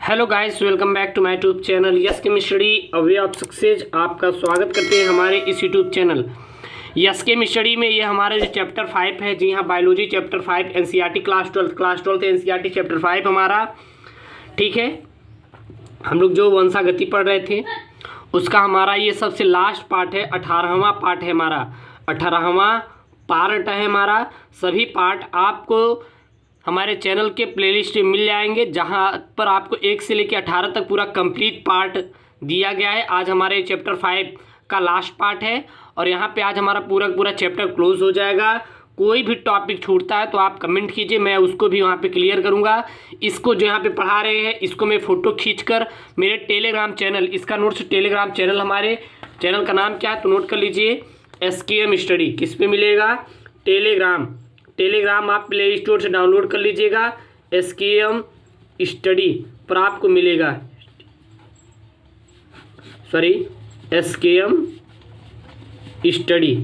Hello guys, welcome back to my YouTube channel yes chemistry a way of success. आपका स्वागत करते हैं हमारे इस यूट्यूब चैनल यस केमिस्ट्री में। ये हमारा जो चैप्टर 5 है, जी हाँ, biology chapter 5 NCERT class 12 NCERT chapter 5 हमारा। ठीक है, हम लोग जो वंशा गति पढ़ रहे थे उसका हमारा ये सबसे लास्ट पार्ट है, 18वां पार्ट है हमारा, 18वां पार्ट है हमारा। सभी पार्ट आपको हमारे चैनल के प्लेलिस्ट में मिल जाएंगे, जहां पर आपको 1 से लेकर 18 तक पूरा कंप्लीट पार्ट दिया गया है। आज हमारे चैप्टर 5 का लास्ट पार्ट है और यहाँ पे आज हमारा पूरा चैप्टर क्लोज हो जाएगा। कोई भी टॉपिक छूटता है तो आप कमेंट कीजिए, मैं उसको भी वहाँ पे क्लियर करूँगा। इसको जो यहाँ पे पढ़ा रहे हैं इसको मैं फ़ोटो खींचकर मेरे टेलीग्राम चैनल, इसका नोट्स टेलीग्राम चैनल, हमारे चैनल का नाम क्या है तो नोट कर लीजिए, SKM स्टडी। किस पे मिलेगा? टेलीग्राम आप प्ले स्टोर से डाउनलोड कर लीजिएगा, SKM स्टडी पर आपको मिलेगा, SKM स्टडी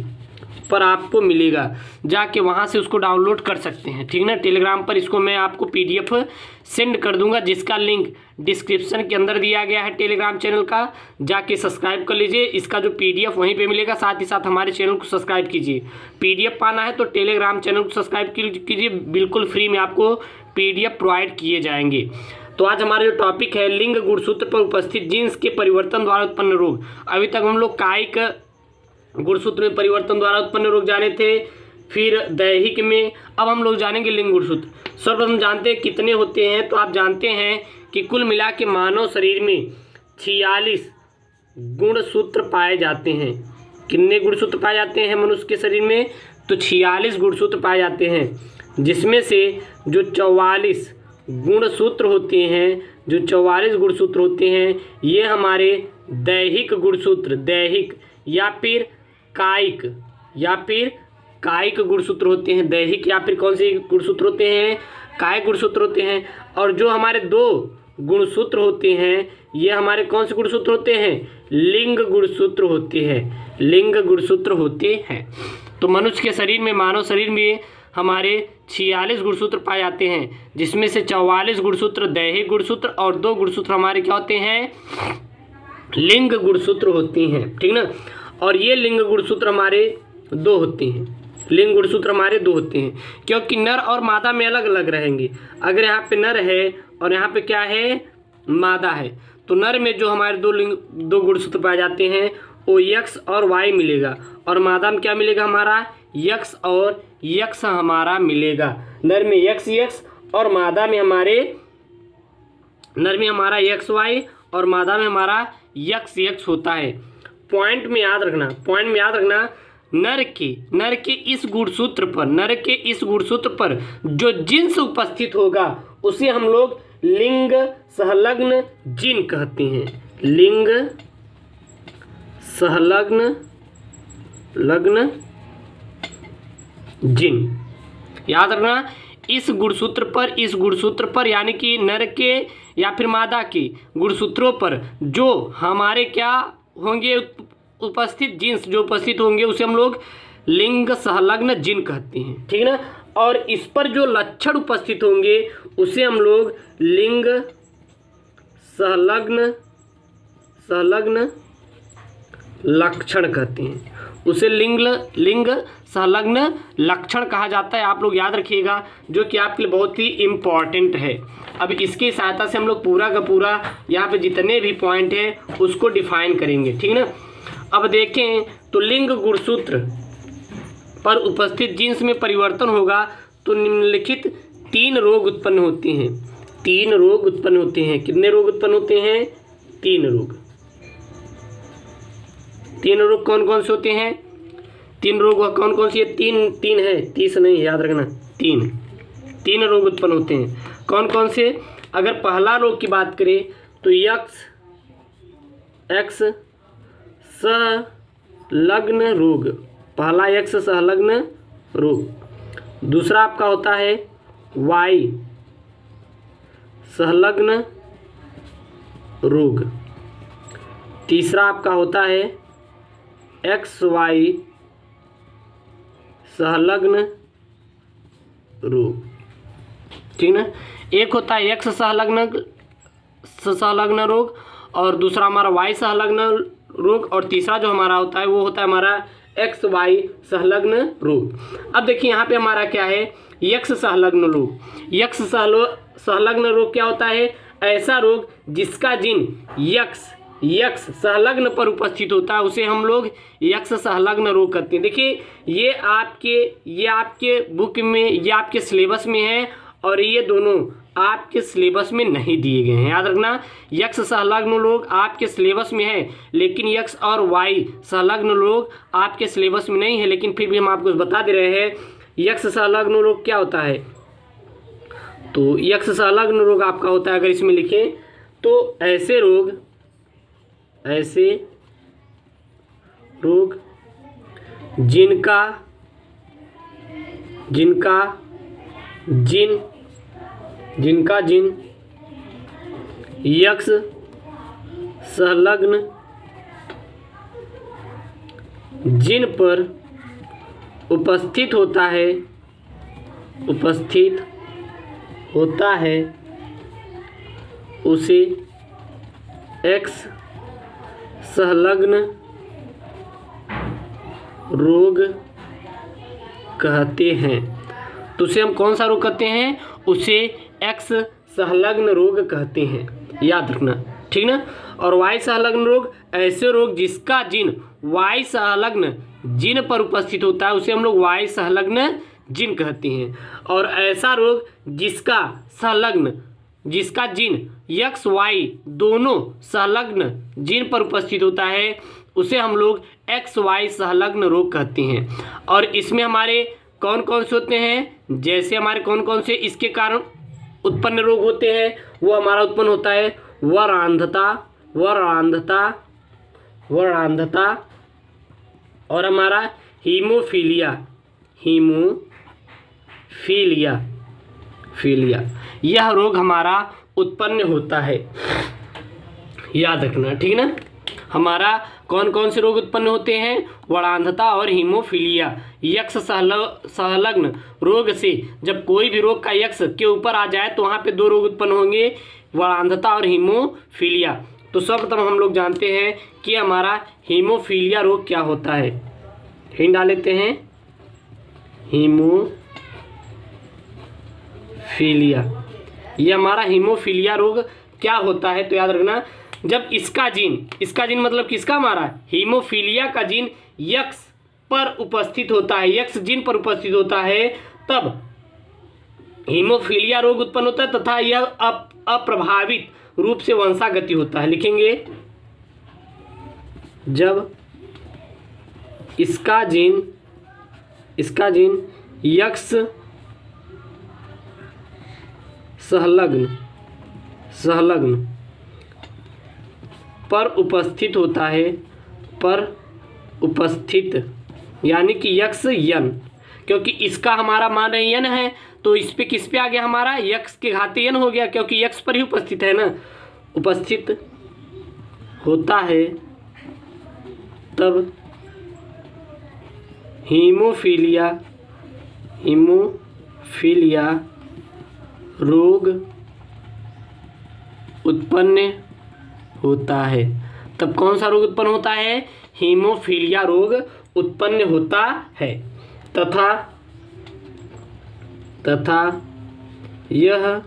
पर आपको मिलेगा। जाके वहाँ से उसको डाउनलोड कर सकते हैं, ठीक ना। टेलीग्राम पर इसको मैं आपको PDF सेंड कर दूंगा, जिसका लिंक डिस्क्रिप्शन के अंदर दिया गया है टेलीग्राम चैनल का। जाके सब्सक्राइब कर लीजिए, इसका जो PDF वहीं पे मिलेगा। साथ ही साथ हमारे चैनल को सब्सक्राइब कीजिए। PDF पाना है तो टेलीग्राम चैनल को सब्सक्राइब कीजिए, बिल्कुल फ्री में आपको PDF प्रोवाइड किए जाएंगे। तो आज हमारा जो टॉपिक है, लिंग गुणसूत्र पर उपस्थित जीन्स के परिवर्तन द्वारा उत्पन्न रोग। अभी तक हम लोग कायिक गुणसूत्र में परिवर्तन द्वारा उत्पन्न रोग जाने थे, फिर दैहिक में, अब हम लोग जानेंगे लिंग गुणसूत्र। सर्वप्रथम जानते हैं कितने होते हैं, तो आप जानते हैं कि कुल मिला के मानव शरीर में 46 गुणसूत्र पाए जाते हैं। कितने गुणसूत्र पाए जाते हैं मनुष्य के शरीर में? तो 46 गुणसूत्र पाए जाते हैं, जिसमें से जो 44 गुणसूत्र होते हैं, जो 44 गुणसूत्र होते हैं, ये हमारे दैहिक गुणसूत्र, दैहिक या फिर कायिक गुणसूत्र होते हैं। दैहिक या फिर कौन से गुणसूत्र होते हैं? कायिक गुणसूत्र होते हैं। और जो हमारे 2 गुणसूत्र होते हैं, ये हमारे कौन से गुणसूत्र होते हैं? लिंग गुणसूत्र होते हैं, लिंग गुणसूत्र होते हैं। तो मनुष्य के शरीर में, मानव शरीर में हमारे 46 गुणसूत्र पाए जाते हैं, जिसमें से 44 गुणसूत्र दैहिक गुणसूत्र और 2 गुणसूत्र हमारे क्या होते हैं? लिंग गुणसूत्र होती हैं, ठीक ना। और ये लिंग गुणसूत्र हमारे 2 होते हैं, लिंग गुणसूत्र हमारे 2 होते हैं, क्योंकि नर और मादा में अलग अलग रहेंगे। अगर यहाँ पे नर है और यहाँ पे क्या है? मादा है, तो नर में जो हमारे 2 गुणसूत्र पाए जाते हैं वो X और Y मिलेगा, और मादा में क्या मिलेगा? हमारा X और X हमारा मिलेगा। नर में X और मादा में हमारा XY और मादा में हमारा XX होता है। पॉइंट में याद रखना, नर के इस गुणसूत्र पर जो जिन्स उपस्थित होगा उसे हम लोग लिंग संलग्न जिन कहते हैं। लिंग संलग्न जिन, याद रखना। इस गुणसूत्र पर यानी कि नर के या फिर मादा के गुणसूत्रों पर जो हमारे क्या होंगे उपस्थित, जीन्स जो उपस्थित होंगे उसे हम लोग लिंग संलग्न जिन कहते हैं, ठीक ना। और इस पर जो लक्षण उपस्थित होंगे उसे हम लोग लिंग संलग्न लक्षण कहते हैं। उसे लिंग संलग्न लक्षण कहा जाता है। आप लोग याद रखिएगा, जो कि आपके लिए बहुत ही इम्पॉर्टेंट है। अब इसकी सहायता से हम लोग पूरा का पूरा यहाँ पे जितने भी पॉइंट है उसको डिफाइन करेंगे, ठीक ना। अब देखें तो लिंग गुणसूत्र पर उपस्थित जीन्स में परिवर्तन होगा तो निम्नलिखित 3 रोग उत्पन्न होते हैं। 3 रोग उत्पन्न होते हैं। कितने रोग उत्पन्न होते हैं? 3 रोग। 3 रोग कौन कौन से होते हैं? 3 रोग कौन कौन सी है? 3 है, 30 नहीं, याद रखना। 3 रोग उत्पन्न होते हैं। कौन कौन से? अगर पहला रोग की बात करें तो X संलग्न रोग, पहला X संलग्न रोग। दूसरा आपका होता है Y संलग्न रोग। तीसरा आपका होता है XY संलग्न रोग, ठीक ना। एक होता है X संलग्न संलग्न रोग, और दूसरा हमारा वाई संलग्न रोग, और तीसरा जो हमारा होता है वो होता है हमारा एक्स वाई संलग्न रोग। अब देखिए यहाँ पे हमारा क्या है, यक्ष संलग्न रोग। यक्ष संलग्न रोग क्या होता है, ऐसा रोग जिसका जीन यक्ष संलग्न पर उपस्थित होता है उसे हम लोग यक्ष संलग्न रोग कहते हैं। देखिए ये आपके बुक में, ये आपके सिलेबस में है, और ये दोनों आपके सिलेबस में नहीं दिए गए हैं। याद रखना, यक्ष संलग्न रोग आपके सिलेबस में है, लेकिन यक्ष और वाई संलग्न रोग आपके सिलेबस में नहीं है। लेकिन फिर भी हम आपको बता दे रहे हैं यक्ष संलग्न रोग क्या होता है। तो यक्ष संलग्न रोग आपका होता है, अगर इसमें लिखें तो ऐसे रोग जिनका जिन यक्ष संलग्न जिन पर उपस्थित होता है उसे एक्स संलग्न रोग कहते हैं। तो उसे हम कौन सा रोग कहते हैं, उसे एक्स संलग्न रोग कहते हैं, याद रखना, ठीक ना। और वाई संलग्न रोग ऐसे रोग जिसका जीन वाई संलग्न जीन पर उपस्थित होता है उसे हम लोग वाई संलग्न जीन कहते हैं। और ऐसा रोग जिसका जीन यक्स वाई दोनों संलग्न जीन पर उपस्थित होता है उसे हम लोग एक्स वाई संलग्न रोग कहते हैं। और इसमें हमारे कौन कौन से होते हैं, जैसे हमारे कौन कौन से इसके कारण उत्पन्न रोग होते हैं, वो हमारा उत्पन्न होता है वरांधता और हमारा हीमोफीलिया। यह रोग हमारा उत्पन्न होता है, याद रखना, ठीक ना। हमारा कौन कौन से रोग उत्पन्न होते हैं, वरांधता और हीमोफीलिया। यक्ष संलग्न रोग से जब कोई भी रोग का यक्ष के ऊपर आ जाए तो वहाँ पे दो रोग उत्पन्न होंगे, वरांधता और हीमोफीलिया। तो सर्वप्रथम हम लोग जानते हैं कि हमारा हीमोफीलिया रोग क्या होता है। हिंट डाल लेते हैं, हीमोफीलिया, ये हमारा हीमोफीलिया रोग क्या होता है। तो याद रखना, जब इसका जीन मतलब किसका, हमारा हीमोफीलिया का जीन यक्ष पर उपस्थित होता है, यक्ष जीन पर उपस्थित होता है, तब हीमोफीलिया रोग उत्पन्न होता है तथा यह अप्रभावित रूप से वंशागति होता है। लिखेंगे, जब इसका जीन यक्ष संलग्न पर उपस्थित यानी कि यक्ष यन, क्योंकि इसका हमारा मान यन है तो इस पे किस पे आ गया, हमारा यक्ष के घाते यन हो गया, क्योंकि यक्ष पर ही उपस्थित है ना, उपस्थित होता है, तब हीमोफीलिया रोग उत्पन्न होता है। तब कौन सा रोग उत्पन्न होता है, हीमोफीलिया रोग उत्पन्न होता है, तथा यह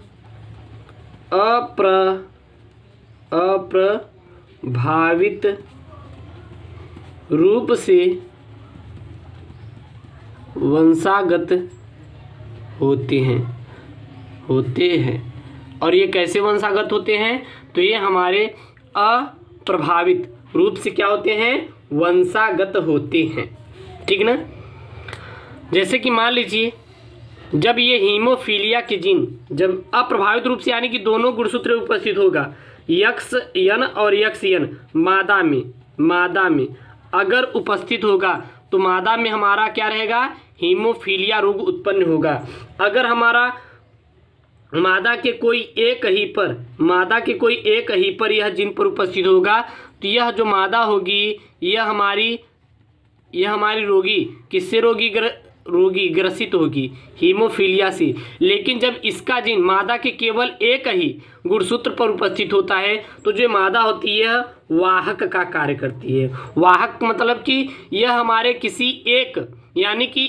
अप्रभावित रूप से वंशागत होते हैं। और ये कैसे वंशागत होते हैं, तो ये हमारे अप्रभावित रूप से क्या होते हैं, वंशागत होते हैं, ठीक ना। जैसे कि मान लीजिए, जब ये हीमोफीलिया के जीन जब अप्रभावित रूप से यानी कि दोनों गुणसूत्र उपस्थित होगा, यक्ष यन और यक्ष यन मादा में अगर उपस्थित होगा तो मादा में हमारा क्या रहेगा, हीमोफीलिया रोग उत्पन्न होगा। अगर हमारा मादा के कोई एक ही पर यह जीन पर उपस्थित होगा तो यह जो मादा होगी यह हमारी रोगी किससे रोगी ग्रसित होगी हीमोफीलिया से। लेकिन जब इसका जीन मादा के केवल एक ही गुणसूत्र पर उपस्थित होता है तो जो मादा होती है वाहक का कार्य करती है। वाहक मतलब कि यह हमारे किसी एक यानी कि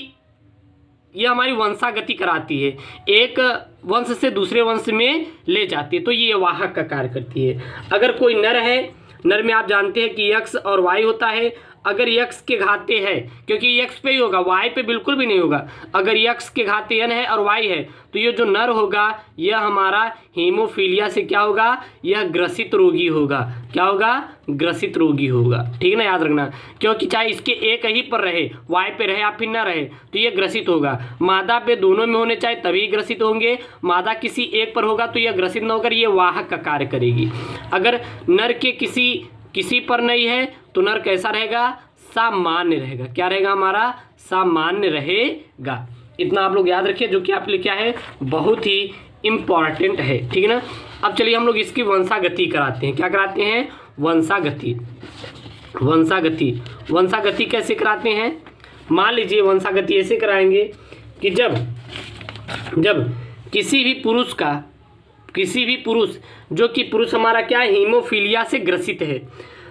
यह हमारी वंशागति कराती है, एक वंश से दूसरे वंश में ले जाती है, तो ये वाहक का कार्य करती है। अगर कोई नर है, नर में आप जानते हैं कि x और y होता है। अगर x के घाते है, क्योंकि x पे ही होगा, y पे बिल्कुल भी नहीं होगा। अगर x के घाते n है और y है तो ये जो नर होगा यह हमारा हीमोफीलिया से क्या होगा, यह ग्रसित रोगी होगा। क्या होगा, ग्रसित रोगी होगा। ठीक है ना, याद रखना, क्योंकि चाहे इसके एक ही पर रहे, y पे रहे या फिर न रहे, तो ये ग्रसित होगा। मादा पे दोनों में होने चाहिए तभी ग्रसित होंगे। मादा किसी एक पर होगा तो यह ग्रसित न होकर ये वाहक का कार्य करेगी। अगर नर के किसी पर नहीं है तो नर कैसा रहेगा, सामान्य रहेगा। क्या रहेगा, हमारा सामान्य रहेगा। इतना आप लोग याद रखिए, जो कि आप लिए क्या है, बहुत ही इम्पॉर्टेंट है। ठीक है ना। अब चलिए हम लोग इसकी वंशागति कराते हैं। क्या कराते हैं, वंशागति। वंशागति कैसे कराते हैं, मान लीजिए वंशागति ऐसे कराएंगे कि जब किसी भी पुरुष जो कि पुरुष हमारा क्या है, हीमोफीलिया से ग्रसित है,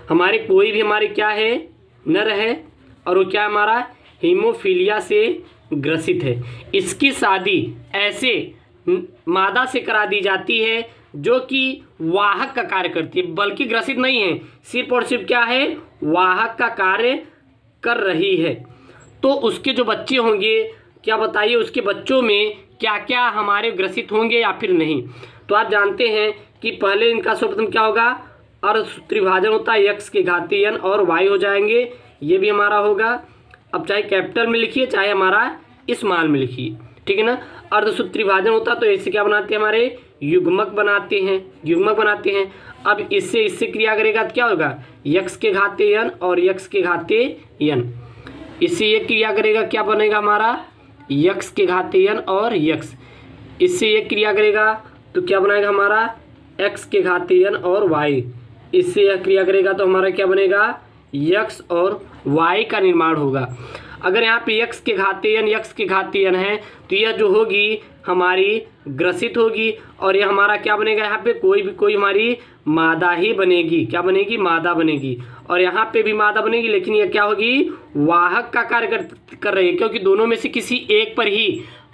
हमारे कोई भी हमारे क्या है, नर है, और वो क्या हमारा हीमोफीलिया से ग्रसित है, इसकी शादी ऐसे मादा से करा दी जाती है जो कि वाहक का कार्य करती है, बल्कि ग्रसित नहीं है, सिर्फ और सिर्फ क्या है, वाहक का कार्य कर रही है। तो उसके जो बच्चे होंगे, क्या बताइए, उसके बच्चों में क्या क्या हमारे ग्रसित होंगे या फिर नहीं। तो आप जानते हैं कि पहले इनका सर्वप्रथम क्या होगा, अर्धसूत्री विभाजन होता है, x के घातीय n और y हो जाएंगे, ये भी हमारा होगा। अब चाहे कैपिटल में लिखिए चाहे हमारा स्मॉल में लिखिए। ठीक है ना। अर्धसूत्री विभाजन होता है तो इससे क्या बनाते हैं, हमारे युग्मक बनाते हैं। अब इससे क्रिया करेगा तो क्या होगा, x के घातीय n और x के घातीय n। इससे ये क्रिया करेगा, क्या बनेगा हमारा, x के घातीय n और x। इससे ये क्रिया करेगा तो क्या बनाएगा हमारा, x के घातीय n और y। इससे यह क्रिया करेगा तो हमारा क्या बनेगा, x और y का निर्माण होगा। अगर यहाँ पे x के घातीय n है तो यह जो होगी हमारी ग्रसित होगी, और यह हमारा क्या बनेगा, यहाँ पे कोई हमारी मादा ही बनेगी। क्या बनेगी, मादा बनेगी। और यहाँ पे भी मादा बनेगी, लेकिन यह क्या होगी, वाहक का कार्य कर रही है, क्योंकि दोनों में से किसी एक पर ही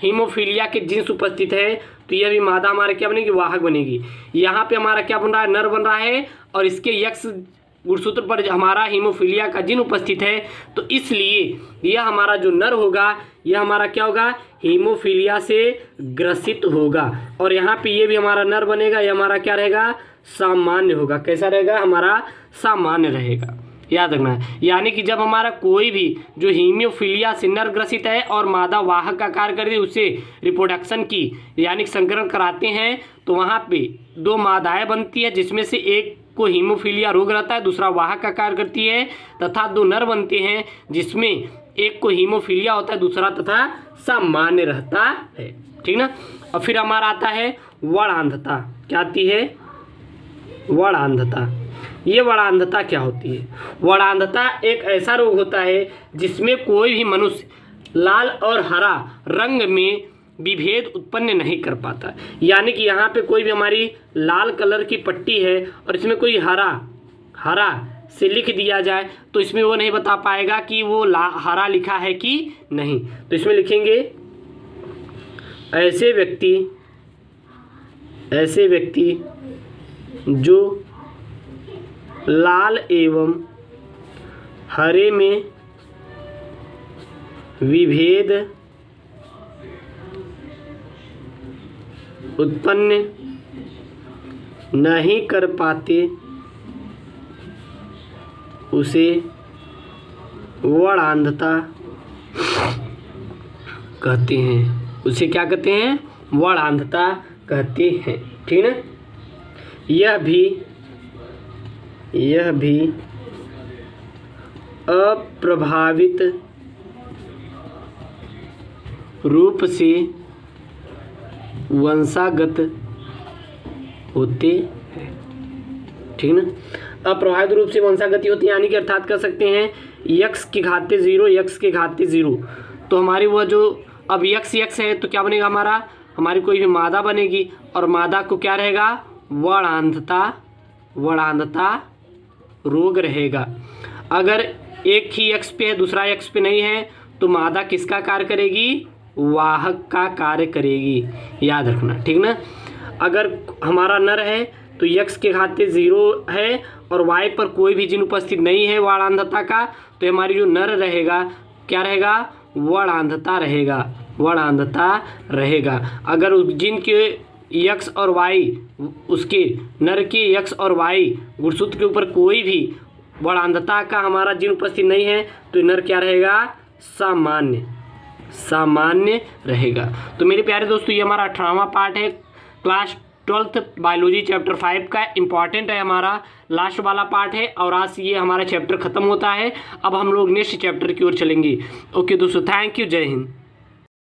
हीमोफीलिया के जीन्स उपस्थित है, तो यह भी मादा हमारा क्या बनेगी, वाहक बनेगी। यहाँ पे हमारा क्या बन रहा है, नर बन रहा है, और इसके x गुणसूत्र पर हमारा हीमोफीलिया का जीन उपस्थित है, तो इसलिए यह हमारा जो नर होगा यह हमारा क्या होगा, हीमोफीलिया से ग्रसित होगा। और यहाँ पे ये भी हमारा नर बनेगा, यह हमारा क्या रहेगा, सामान्य होगा। कैसा रहेगा, हमारा सामान्य रहेगा। याद रखना है, यानी कि जब हमारा कोई भी जो हीमोफीलिया से नर ग्रसित है और मादा वाहक का कार्य करती है, उसे रिप्रोडक्शन की यानी संकरण कराते हैं, तो वहाँ पे दो मादाएं बनती है, जिसमें से एक को हीमोफीलिया रोग रहता है, दूसरा वाहक का कार्य करती है, तथा दो नर बनते हैं जिसमें एक को हीमोफीलिया होता है, दूसरा तथा सामान्य रहता है। ठीक ना। और फिर हमारा आता है वर्णांधता। क्या आती है, वर्णांधता। ये वर्णांधता क्या होती है, वर्णांधता एक ऐसा रोग होता है जिसमें कोई भी मनुष्य लाल और हरा रंग में विभेद उत्पन्न नहीं कर पाता। यानी कि यहाँ पे कोई भी हमारी लाल कलर की पट्टी है और इसमें कोई हरा से लिख दिया जाए तो इसमें वो नहीं बता पाएगा कि वो हरा लिखा है कि नहीं। तो इसमें लिखेंगे ऐसे व्यक्ति जो लाल एवं हरे में विभेद उत्पन्न नहीं कर पाते उसे वर्णांधता कहते हैं। उसे क्या कहते हैं, वर्णांधता कहते हैं। ठीक है। यह भी अप्रभावित रूप से वंशागत होते हैं। ठीक ना। अप्रभावित रूप से वंशागति होती है, यानी कि अर्थात कर सकते हैं x के घाते 0 x के घाते 0। तो हमारी वह जो अब यक्स यक्स है तो क्या बनेगा हमारा, हमारी कोई भी मादा बनेगी और मादा को क्या रहेगा, वर्णांधता रोग रहेगा। अगर एक ही यक्स पे है दूसरा यक्स पे नहीं है तो मादा किसका कार्य करेगी, वाहक का कार्य करेगी, याद रखना, ठीक ना। अगर हमारा नर है तो यक्स के खाते 0 है और वाई पर कोई भी जीन उपस्थित नहीं है वर्णांधता का, तो हमारी जो नर रहेगा क्या रहेगा, वर्णांधता रहेगा। अगर उस जीन के यक्स और वाई, उसके नर के यक्स और वाई गुणसूत्र के ऊपर कोई भी वर्णांधता का हमारा जीन उपस्थित नहीं है तो नर क्या रहेगा, सामान्य रहेगा। तो मेरे प्यारे दोस्तों ये हमारा 18वां पार्ट है क्लास 12th बायोलॉजी चैप्टर 5 का, इम्पॉर्टेंट है, हमारा लास्ट वाला पार्ट है और आज ये हमारा चैप्टर खत्म होता है। अब हम लोग नेक्स्ट चैप्टर की ओर चलेंगे। ओके दोस्तों, थैंक यू, जय हिंद।